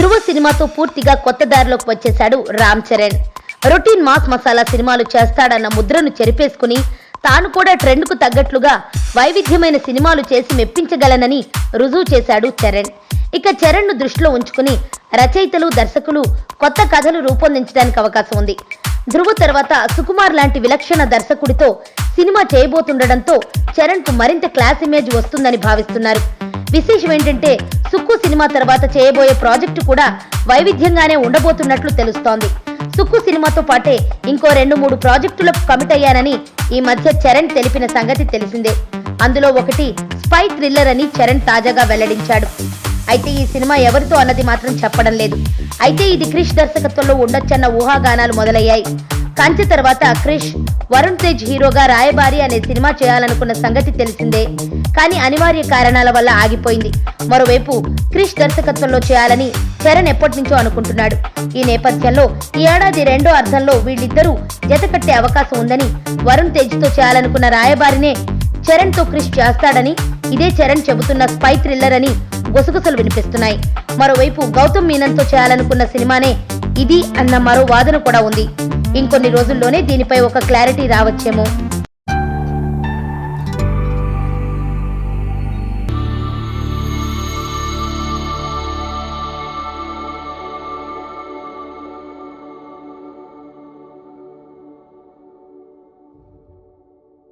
ధృవ సినిమాతో పూర్తిగా కొత్త దారిలోకి వచ్చేశాడు రామ్ చరణ్. రొటీన్ మాస్ మసాలా సినిమాలు చేస్తాడన్న ముద్రను చెరిపేసుకుని తాను కూడా ట్రెండ్ కు తగ్గట్లుగా వైవిధ్యమైన సినిమాలు చేసి మెప్పించగలనని రుజువు చేశాడు చరణ్. ఇక చరణ్ ను దృష్టిలో ఉంచుకుని రచయితలు, దర్శకులు కొత్త కథలు రూపొందించడానికి అవకాశం ఉంది. ధృవ తర్వాత సుకుమార్ లాంటి విలక్షణ దర్శకుడితో సినిమా చేయబోతుండటంతో చరణ్ కు మరింత క్లాస్ ఇమేజ్ వస్తుందని భావిస్తున్నారు. విశేషం ఏంటంటే సుక్కు సినిమా తర్వాత చేయబోయే ప్రాజెక్టు కూడా వైవిధ్యంగానే ఉండబోతున్నట్లు తెలుస్తోంది. సుక్కు సినిమాతో పాటే ఇంకో 2-3 ప్రాజెక్టులకు కమిట్ అయ్యానని ఈ మధ్య చరణ్ తెలిపిన సంగతి తెలిసిందే. అందులో ఒకటి స్పై థ్రిల్లర్ అని చరణ్ తాజాగా వెల్లడించాడు. అయితే ఈ సినిమా ఎవరితో అన్నది మాత్రం చెప్పడం లేదు. అయితే ఇది క్రిష్ దర్శకత్వంలో ఉండొచ్చన్న ఊహాగానాలు మొదలయ్యాయి. కంచె తర్వాత క్రిష్ వరుణ్ తేజ్ హీరోగా రాయబారి అనే సినిమా చేయాలనుకున్న సంగతి తెలిసిందే. కానీ అనివార్య కారణాల వల్ల ఆగిపోయింది. మరోవైపు క్రిష్ దర్శకత్వంలో చేయాలని చరణ్ ఎప్పటి నుంచో అనుకుంటున్నాడు. ఈ నేపథ్యంలో ఈ ఏడాది రెండో అర్ధంలో వీళ్ళిద్దరూ జతకట్టే అవకాశం ఉందని, వరుణ్ తేజ్ తో చేయాలనుకున్న రాయబారినే చరణ్ తో క్రిష్ చేస్తాడని, ఇదే చరణ్ చెబుతున్న స్పై థ్రిల్లర్ అని గుసగుసలు వినిపిస్తున్నాయి. మరోవైపు గౌతమ్ మీనన్ తో చేయాలనుకున్న సినిమానే ఇది అన్న మరో వాదన కూడా ఉంది. ఇంకొన్ని రోజుల్లోనే దీనిపై ఒక క్లారిటీ రావచ్చేమో.